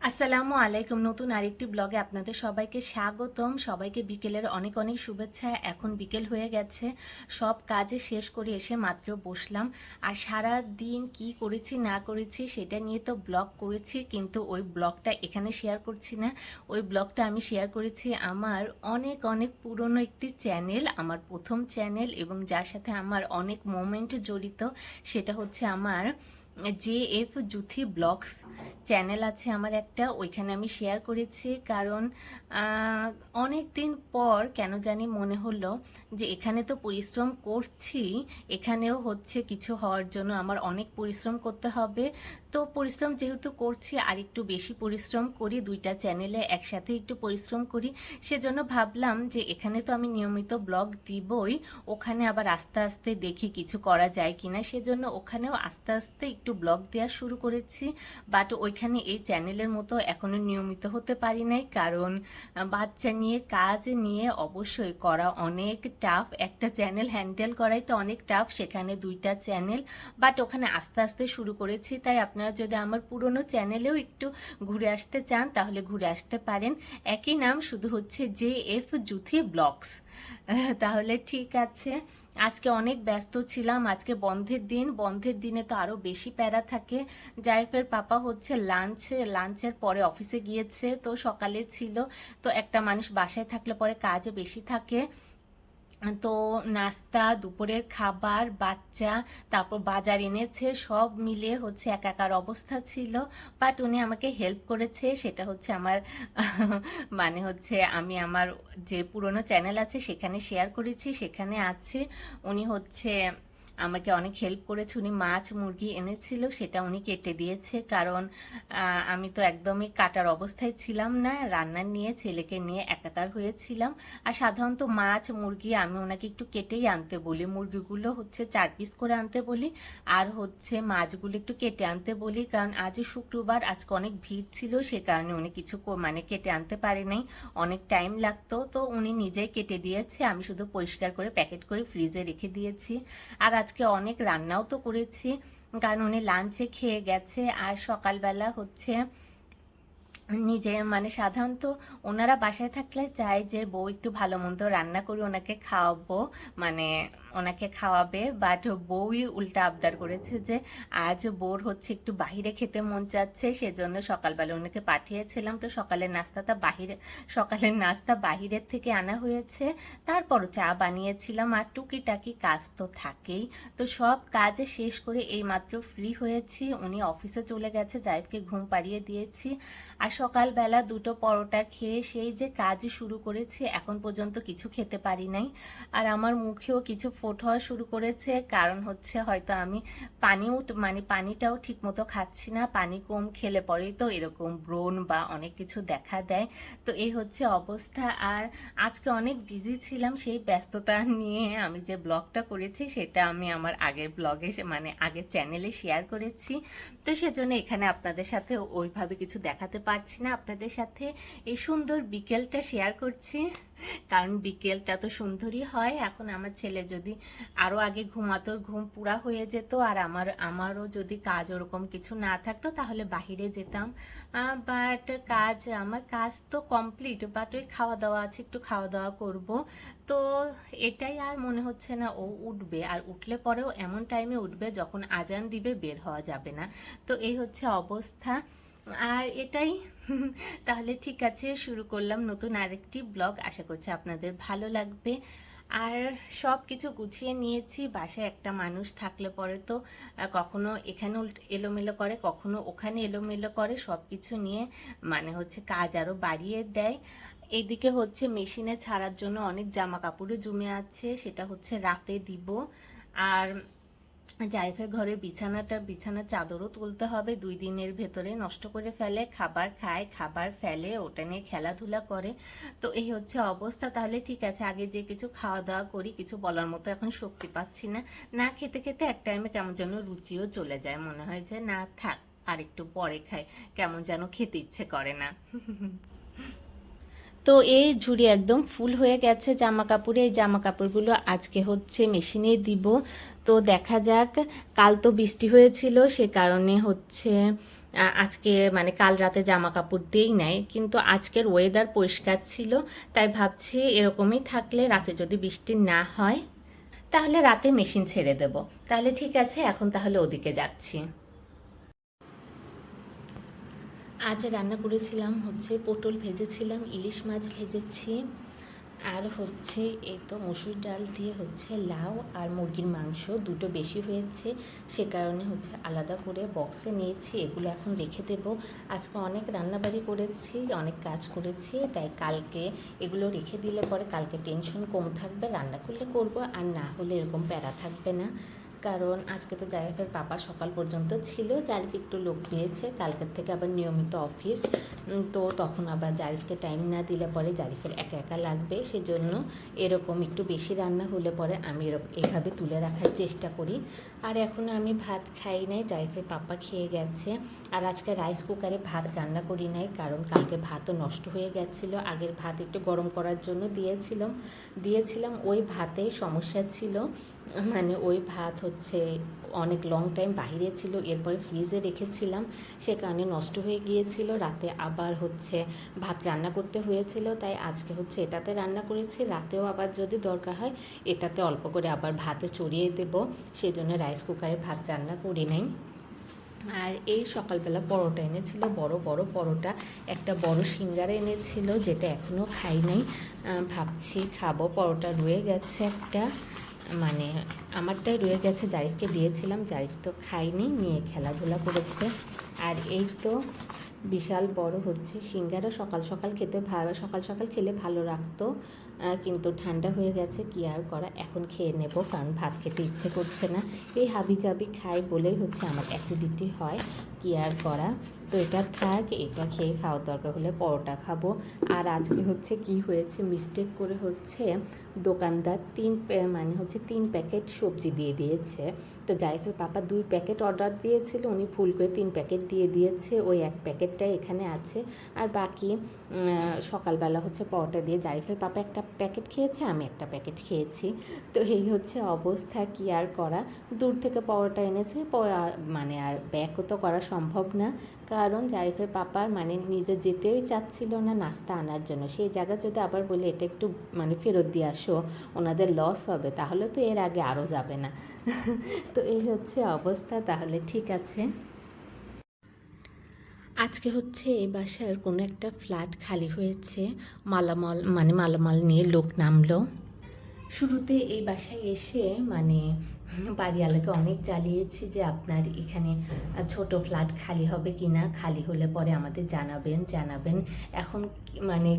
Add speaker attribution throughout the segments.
Speaker 1: আসসালামু আলাইকুম। নতুন আরেকটি ব্লগে আপনাদের সবাইকে স্বাগতম। সবাইকে বিকেলের অনেক অনেক শুভেচ্ছা। এখন বিকেল হয়ে গেছে, সব কাজে শেষ করে এসে মাত্র বসলাম। আর সারা দিন কি করেছি না করেছি সেটা নিয়ে তো ব্লগ করেছি, কিন্তু ওই ব্লগটা এখানে শেয়ার করছি না। ওই ব্লগটা আমি শেয়ার করেছি আমার অনেক অনেক পুরনো একটি চ্যানেল, আমার প্রথম চ্যানেল, এবং যার সাথে আমার অনেক মোমেন্ট জড়িত। সেটা হচ্ছে আমার JF জুথি ব্লগস চ্যানেল আছে আমার একটা, ওইখানে আমি শেয়ার করেছি। কারণ অনেক দিন পর কেন জানি মনে হলো যে এখানে তো পরিশ্রম করছি, এখানেও হচ্ছে কিছু হওয়ার জন্য আমার অনেক পরিশ্রম করতে হবে। তো পরিশ্রম যেহেতু করছি আর একটু বেশি পরিশ্রম করি, দুইটা চ্যানেলে একসাথে একটু পরিশ্রম করি। সেজন্য ভাবলাম যে এখানে তো আমি নিয়মিত ব্লগ দিবই, ওখানে আবার আস্তে আস্তে দেখি কিছু করা যায় কিনা। সেজন্য ওখানেও আস্তে আস্তে একটু ব্লগ দেওয়া শুরু করেছি। বাট ওইখানে এই চ্যানেলের মতো এখনো নিয়মিত হতে পারি নাই, কারণ বাচ্চা নিয়ে কাজ নিয়ে অবশ্যই করা অনেক টাফ। একটা চ্যানেল হ্যান্ডেল করাই তো অনেক টাফ, সেখানে দুইটা চ্যানেল। বাট ওখানে আস্তে আস্তে শুরু করেছি। তাই আপনারা যদি আমার পুরনো চ্যানেলেও একটু ঘুরে আসতে চান তাহলে ঘুরে আসতে পারেন। একই নাম, শুধু হচ্ছে JF জুথি ব্লগস। তাহলে ঠিক আছে। আজকে অনেক ব্যস্ত ছিলাম, আজকে বন্ধের দিন। বন্ধের দিনে তো আরো বেশি প্যারা থাকে। জাইফের পাপা হচ্ছে লাঞ্চের পরে অফিসে গিয়েছে, তো সকালে ছিল। তো একটা মানুষ বাসায় থাকলে পরে কাজ বেশি থাকে। তো নাস্তা, দুপুরের খাবার, বাচ্চা, তারপর বাজার এনেছে, সব মিলিয়ে হচ্ছে একাকার অবস্থা ছিল। বাট উনি আমাকে হেল্প করেছে, সেটা হচ্ছে আমার মানে হচ্ছে আমি আমার যে পুরনো চ্যানেল আছে সেখানে শেয়ার করেছি, সেখানে আছে। উনি হচ্ছে আমাকে অনেক হেল্প করেছে। উনি মাছ মুরগি এনেছিল, সেটা উনি কেটে দিয়েছে। কারণ আমি তো একদমই কাটার অবস্থায় ছিলাম না, রান্না নিয়ে ছেলেকে নিয়ে একাকার হয়েছিলাম। আর সাধারণত মাছ মুরগি আমি ওনাকে একটু কেটেই আনতে বলি, মুরগিগুলো হচ্ছে 4 পিস করে আনতে বলি, আর হচ্ছে মাছগুলো একটু কেটে আনতে বলি। কারণ আজ শুক্রবার, আজকে অনেক ভিড় ছিল, সে কারণে উনি কিছু মানে কেটে আনতে পারে নাই, অনেক টাইম লাগতো। তো উনি নিজেই কেটে দিয়েছে, আমি শুধু পরিষ্কার করে প্যাকেট করে ফ্রিজে রেখে দিয়েছি। আর আজকে অনেক রান্নাও তো করেছি, কারণ উনি লাঞ্চে খেয়ে গেছে। আর সকালবেলা হচ্ছে নিজে মানে সাধারণত ওনারা বাসায় থাকলে চায় যে বউ একটু ভালো মন্দ রান্না করে ওনাকে খাওয়াবো, মানে ওনাকে খাওয়াবে। বাট বউই উল্টা আবদার করেছে যে আজ বউর হচ্ছে একটু বাহিরে খেতে মন চাচ্ছে, সেজন্য সকালবেলা ওনাকে পাঠিয়েছিলাম। তো সকালের নাস্তা বাহিরের থেকে আনা হয়েছে। তারপরও চা বানিয়েছিলাম, আর টুকিটাকি কাজ তো থাকেই। তো সব কাজ শেষ করে এইমাত্র ফ্রি হয়েছি। উনি অফিসে চলে গেছে, জায়েদকে ঘুম পাড়িয়ে দিয়েছি। আর সকালবেলা দুটো পরোটা খেয়ে সেই যে কাজ শুরু করেছি, এখন পর্যন্ত কিছু খেতে পারি নাই। আর আমার মুখেও কিছু ফোট হওয়া শুরু করেছে, কারণ হচ্ছে হয়তো আমি মানে পানিটাও ঠিক মতো খাচ্ছি না। পানি কম খেলে পরেই তো এরকম ব্রণ বা অনেক কিছু দেখা দেয়। তো এই হচ্ছে অবস্থা। আর আজকে অনেক বিজি ছিলাম, সেই ব্যস্ততা নিয়ে আমি যে ব্লগটা করেছি সেটা আমি আমার আগের ব্লগে মানে আগের চ্যানেলে শেয়ার করেছি। তো সেজন্য এখানে আপনাদের সাথে ওইভাবে কিছু দেখাতে পারছি না। আপনাদের সাথে এই সুন্দর বিকেলটা শেয়ার করছি, কারণ বিকেলটা তো সুন্দরই হয়। এখন আমার ছেলে যদি আরো আগে ঘুমাতো, ঘুম পুরা হয়ে যেত। আর আমারও যদি কাজ ওরকম কিছু না থাকতো তাহলে বাহিরে যেতাম। বাট আমার কাজ তো কমপ্লিট, বাট ওই খাওয়া দাওয়া আছে, একটু খাওয়া দাওয়া করব। তো এটাই, আর মনে হচ্ছে না ও উঠবে। আর উঠলে পরেও এমন টাইমে উঠবে যখন আজান দিবে, বের হওয়া যাবে না। তো এই হচ্ছে অবস্থা। আর এটাই। তাহলে ঠিক আছে, শুরু করলাম নতুন আরেকটি ব্লগ। আশা করছি আপনাদের ভালো লাগবে। আর সব কিছু গুছিয়ে নিয়েছি। বাসায় একটা মানুষ থাকলে পরে তো কখনো এখানে এলোমেলো করে, কখনো ওখানে এলোমেলো করে, সব কিছু নিয়ে মানে হচ্ছে কাজ আরো বাড়িয়ে দেয়। এদিকে হচ্ছে মেশিনে ছাড়ার জন্য অনেক জামা কাপড়ও জমে আছে, সেটা হচ্ছে রাতে দিব। আর জাইফের ঘরে বিছানার চাদরও তুলতে হবে, 2 দিনের ভেতরে নষ্ট করে ফেলে, খাবার খায়, খাবার ফেলে, ওটা নিয়ে খেলাধুলা করে। তো এই হচ্ছে অবস্থা। তাহলে ঠিক আছে, আগে যে কিছু খাওয়া দাওয়া করি, কিছু বলার মতো এখন শক্তি পাচ্ছি না। না খেতে খেতে এক টাইমে কেমন যেন রুচিও চলে যায়, মনে হয় যে না থাক, আর একটু পরে খাই, কেমন যেন খেতে ইচ্ছে করে না। তো এই ঝুড়ি একদম ফুল হয়ে গেছে জামা কাপড়ে। এই জামা কাপড়গুলো আজকে হচ্ছে মেশিনে দিব। তো দেখা যাক, কাল তো বৃষ্টি হয়েছিল, সে কারণে হচ্ছে আজকে মানে কাল রাতে জামা কাপড় দিই নাই, কিন্তু আজকের ওয়েদার পরিষ্কার ছিল, তাই ভাবছি এরকমই থাকলে রাতে যদি বৃষ্টি না হয় তাহলে রাতে মেশিন ছেড়ে দেব। তাহলে ঠিক আছে, এখন তাহলে ওদিকে যাচ্ছি। আজ রান্না করেছিলাম হচ্ছে পটল ভেজেছিলাম, ইলিশ মাছ ভেজেছি, আর হচ্ছে এই তো মসুর ডাল দিয়ে হচ্ছে লাউ আর মুরগির মাংস দুটো বেশি হয়েছে, সে কারণে হচ্ছে আলাদা করে বক্সে নিয়েছি। এগুলো এখন রেখে দেব। আজকে অনেক রান্নাবাড়ি করেছি, অনেক কাজ করেছি, তাই কালকে এগুলো রেখে দিলে পরে কালকে টেনশন কম থাকবে, রান্না করলে করব, আর না হলে এরকম প্যারা থাকবে না। কারণ আজকে তো জারিফের পাপা সকাল পর্যন্ত ছিল, জারিফ একটু লোক পেয়েছে, কালকের থেকে আবার নিয়মিত অফিস, তো তখন আবার জারিফকে টাইম না দিলে পরে জারিফের একা একা লাগবে, সেজন্য এরকম একটু বেশি রান্না হলে পরে আমি এভাবে তুলে রাখার চেষ্টা করি। আর এখনও আমি ভাত খাই নাই, জারিফের পাপা খেয়ে গেছে। আর আজকে রাইস কুকারে ভাত রান্না করি নাই, কারণ কালকে ভাতও নষ্ট হয়ে গেছিলো, আগের ভাত একটু গরম করার জন্য দিয়েছিলাম ওই ভাতে সমস্যা ছিল, মানে ওই ভাত হচ্ছে অনেক লং টাইম বাহিরে ছিল, এরপরে ফ্রিজে রেখেছিলাম, সে কারণে নষ্ট হয়ে গিয়েছিল। রাতে আবার হচ্ছে ভাত রান্না করতে হয়েছিল, তাই আজকে হচ্ছে এটাতে রান্না করেছি, রাতেও আবার যদি দরকার হয় এটাতে অল্প করে আবার ভাতে চড়িয়ে দেব, সেজন্য রাইস কুকারে ভাত রান্না করি নাই। আর এই সকালবেলা পরোটা এনেছিল, বড় বড় পরোটা, একটা বড় সিঙ্গারা এনেছিল যেটা এখনও খাই নাই, ভাবছি খাবো। পরোটা রয়ে গেছে একটা, মানে আমারটাই রয়ে গেছে, জারিফকে দিয়েছিলাম, জারিফ তো খাইনি, নিয়ে খেলাধুলা করেছে। আর এই তো বিশাল বড় হচ্ছে সিঙ্গারা, সকাল সকাল খেলে ভালো লাগতো, কিন্তু ঠান্ডা হয়ে গেছে, কি আর করা, এখন খেয়ে নেব, কারণ ভাত খেতে ইচ্ছে করছে না। এই হাবিজাবি খাই বলেই হচ্ছে আমার অ্যাসিডিটি হয়, কি আর করা। তো এটা থাক, এটা খেয়ে খাওয়ার দরকার হলে পরোটা খাবো। আর আজকে হচ্ছে কি হয়েছে, মিস্টেক করে হচ্ছে দোকানদার মানে হচ্ছে 3 প্যাকেট সবজি দিয়ে দিয়েছে। তো জারিফের পাপা 2 প্যাকেট অর্ডার দিয়েছিল, উনি ফুল করে 3 প্যাকেট দিয়ে দিয়েছে, ওই 1 প্যাকেটটাই এখানে আছে, আর বাকি সকালবেলা হচ্ছে পরোটা দিয়ে জারিফের পাপা একটা প্যাকেট খেয়েছে, আমি একটা প্যাকেট খেয়েছি। তো এই হচ্ছে অবস্থা, কি আর করা। দূর থেকে পরোটা এনেছে, মানে আর ব্যাকও তো করা সম্ভব না, কারণ জারিফের পাপার মানে নিজে যেতেই চাচ্ছিল না নাস্তা আনার জন্য, সেই জায়গায় যদি আবার বলে এটা একটু মানে ফেরত দিয়ে আসো, ওনাদের লস হবে, তাহলে তো এর আগে আরও যাবে না। তো এই হচ্ছে অবস্থা। তাহলে ঠিক আছে, আজকে হচ্ছে এই বাসার কোনো একটা ফ্ল্যাট খালি হয়েছে, মালামাল নিয়ে লোক নামলো। শুরুতে এই বাসায় এসে মানে বাড়িওয়ালাকে অনেক জ্বালিয়েছি যে আপনার এখানে ছোট ফ্ল্যাট খালি হবে কি না, খালি হলে পরে আমাদের জানাবেন। এখন মানে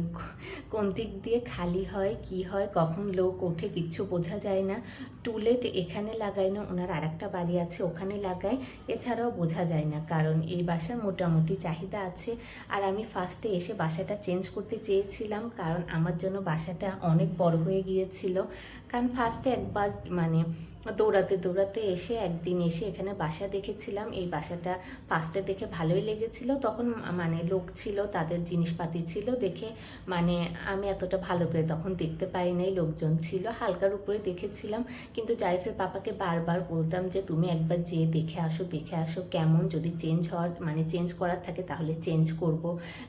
Speaker 1: কোন দিক দিয়ে খালি হয়, কি হয়, কখন লোক ওঠে কিচ্ছু বোঝা যায় না। টুলেট এখানে লাগায় না, ওনার আর একটা বাড়ি আছে ওখানে লাগায়, এছাড়াও বোঝা যায় না, কারণ এই বাসার মোটামুটি চাহিদা আছে। আর আমি ফার্স্টে এসে বাসাটা চেঞ্জ করতে চেয়েছিলাম, কারণ আমার জন্য বাসাটা অনেক বড় হয়ে গিয়েছিল। কারণ ফার্স্টে একবার মানে দৌড়াতে এসে একদিন এসে এখানে বাসা দেখেছিলাম, এই বাসাটা ফার্স্টে দেখে ভালোই লেগেছিল, তখন মানে লোক ছিল, তাদের জিনিসপাতি ছিল দেখে, মানে আমি এতটা ভালো করে তখন দেখতে পাই নাই, লোকজন ছিল, হালকার উপরে দেখেছিলাম। কিন্তু জারিফের পাপাকে বারবার বলতাম যে তুমি একবার যেয়ে দেখে আসো কেমন, যদি চেঞ্জ করার থাকে তাহলে চেঞ্জ করব,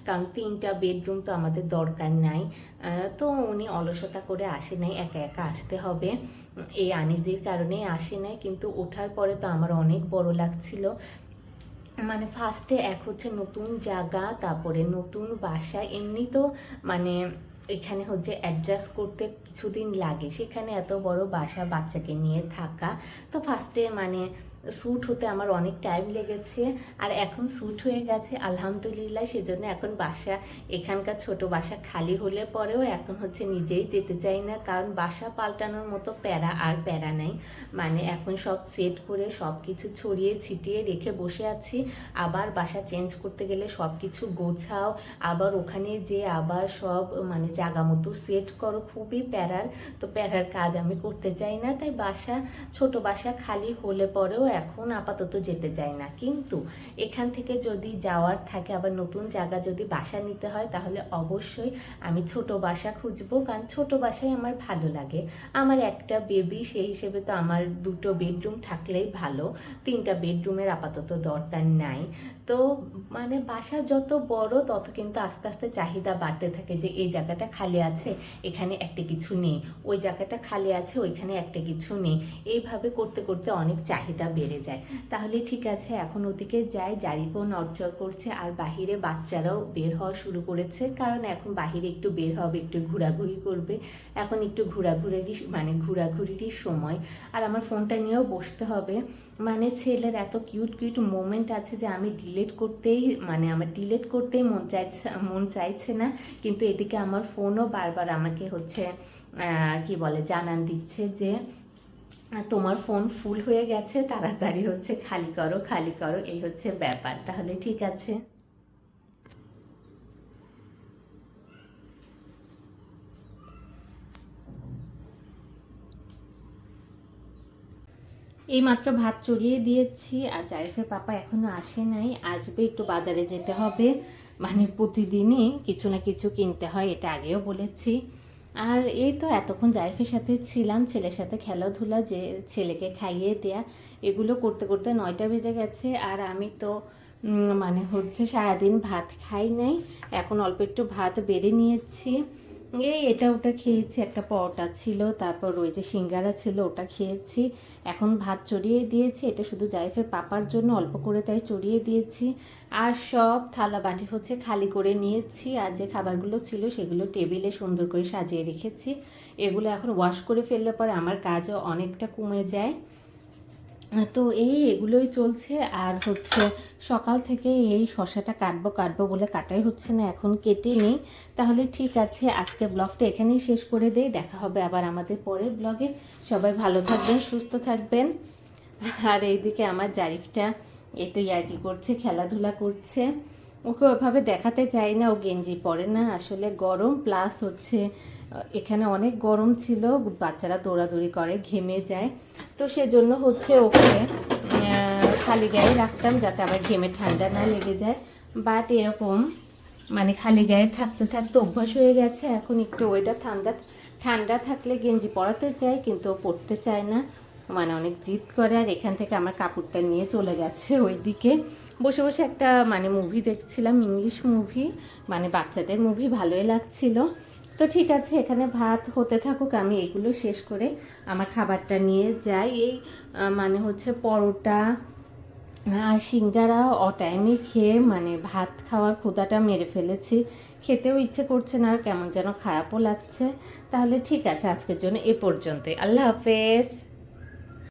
Speaker 1: কারণ 3টা বেডরুম তো আমাদের দরকার নাই। তো উনি অলসতা করে আসে নাই, একা একা আসতে হবে, এই আনিজির কারণে আসে নাই। কিন্তু ওঠার পরে তো আমার অনেক বড় লাগছিল, মানে ফার্স্টে এক হচ্ছে নতুন জায়গা, তারপরে নতুন বাসা, এমনি তো মানে এখানে হচ্ছে অ্যাডজাস্ট করতে কিছুদিন লাগে, সেখানে এত বড় বাসা বাচ্চাকে নিয়ে থাকা, তো ফার্স্টে মানে স্যুট হতে আমার অনেক টাইম লেগেছে। আর এখন স্যুট হয়ে গেছে আলহামদুলিল্লাহ, সেজন্য এখন বাসা, এখানকার ছোট বাসা খালি হলে পরেও এখন হচ্ছে নিজেই যেতে চাই না, কারণ বাসা পাল্টানোর মতো প্যারা নাই, মানে এখন সব সেট করে সব কিছু ছড়িয়ে ছিটিয়ে রেখে বসে আছি। আবার বাসা চেঞ্জ করতে গেলে সব কিছু গোছাও, আবার ওখানে যে আবার সব মানে জায়গা মতো সেট করো, খুবই প্যারার, তো প্যারার কাজ আমি করতে চাই না, তাই ছোট বাসা খালি হলে পরেও এখন আপাতত যেতে চাই না, কিন্তু এখান থেকে যদি যাওয়ার থাকে, আবার নতুন জায়গা যদি বাসা নিতে হয়, তাহলে অবশ্যই আমি ছোট বাসা খুঁজবো, কারণ ছোট বাসায় আমার ভালো লাগে। আমার একটা বেবি, সেই হিসেবে তো আমার 2টো বেডরুম থাকলেই ভালো, 3টা বেডরুমের আপাতত দরকার নাই। তো মানে বাসা যত বড় তত কিন্তু আস্তে আস্তে চাহিদা বাড়তে থাকে, যে এই জায়গাটা খালি আছে এখানে একটা কিছু নেই, ওই জায়গাটা খালি আছে ওইখানে একটা কিছু নেই, এইভাবে করতে করতে অনেক চাহিদা বেড়ে যায়। তাহলে ঠিক আছে, এখন ওদিকে যাই। জারিফও নড়চড় করছে, আর বাহিরে বাচ্চারাও বের হওয়া শুরু করেছে, কারণ এখন বাহিরে একটু বের হবে, একটু ঘোরাঘুরি করবে। এখন একটু ঘোরাঘুরিরই সময়। আর আমার ফোনটা নিয়েও বসতে হবে, মানে ছেলের এত কিউট কিউট মোমেন্ট আছে যে আমি আমার ডিলিট করতেই মন চাইছে না, কিন্তু এদিকে আমার ফোনও বারবার আমাকে হচ্ছে কি বলে জানান দিচ্ছে যে তোমার ফোন ফুল হয়ে গেছে, তাড়াতাড়ি হচ্ছে খালি করো খালি করো, এই হচ্ছে ব্যাপার। তাহলে ঠিক আছে। এই মাত্র ভাত চড়িয়ে দিয়েছি, আর জারিফের পাপা এখনো আসে নাই, আসবে, একটু বাজারে যেতে হবে, মানে প্রতিদিনই কিছু না কিছু কিনতে হয়, এটা আগেও বলেছি। আর এই তো এতক্ষণ জারিফের সাথে ছিলাম, ছেলের সাথে খেলাধুলা, যে ছেলেকে খাইয়ে দেয়া, এগুলো করতে করতে 9টা বেজে গেছে। আর আমি তো মানে হচ্ছে সারাদিন ভাত খাই নাই, এখন অল্প একটু ভাত বেড়ে নিয়েছি। এটা ওটা খেয়েছি, একটা পরোটা ছিল, তারপর ওই যে সিঙ্গারা ছিল ওটা খেয়েছি। এখন ভাত চড়িয়ে দিয়েছি, এটা শুধু জারিফের পাপার জন্য অল্প করে তাই চড়িয়ে দিয়েছি। আর সব থালা বাটি হচ্ছে খালি করে নিয়েছি, আর যে খাবারগুলো ছিল সেগুলো টেবিলে সুন্দর করে সাজিয়ে রেখেছি। এগুলো এখন ওয়াশ করে ফেললে পরে আমার কাজও অনেকটা কমে যায়। তো এগুলোই চলছে। আর হচ্ছে সকাল থেকে এই শসাটা কাটবো বলে কাটাই হচ্ছে না, এখন কেটে নিই। তাহলে ঠিক আছে, আজকের ব্লগটা এখানেই শেষ করে দেই, দেখা হবে আবার আমাদের পরের ব্লগে। সবাই ভালো থাকবেন, সুস্থ থাকবেন। আর এইদিকে আমার জারিফটা একটু ইয়ার্কি করছে, খেলাধুলা করছে। ওকে ওইভাবে দেখাতে চাই না, ও গেঞ্জি পরে না, আসলে গরম, প্লাস হচ্ছে এখানে অনেক গরম ছিল, বাচ্চারা দৌড়াদৌড়ি করে ঘেমে যায়, তো সেজন্য হচ্ছে ওকে খালি গায়ে রাখতাম, যাতে আবার ঘেমে ঠান্ডা না লেগে যায়। বাট এরকম মানে খালি গায়ে থাকতে থাকতে অভ্যাস হয়ে গেছে, এখন একটু ওয়েদার ঠান্ডা ঠান্ডা থাকলে গেঞ্জি পরাতে চাই, কিন্তু পরতে চায় না, মানে অনেক জিদ করে। আর এখান থেকে আমার কাপড়টা নিয়ে চলে গেছে ওইদিকে। বসে বসে একটা মানে মুভি দেখছিলাম, ইংলিশ মুভি, মানে বাচ্চাদের মুভি, ভালোই লাগছিল। তো ঠিক আছে, এখানে ভাত হতে থাকুক, আমি এগুলো শেষ করে আমার খাবারটা নিয়ে যাই। এই মানে হচ্ছে পরোটা আর সিঙ্গারা অটাইমে খেয়ে মানে ভাত খাওয়ার ক্ষুধাটা মেরে ফেলেছি, খেতেও ইচ্ছে করছে না, আর কেমন যেন খারাপও লাগছে। তাহলে ঠিক আছে, আজকের জন্য এ পর্যন্তই। আল্লাহ হাফেজ।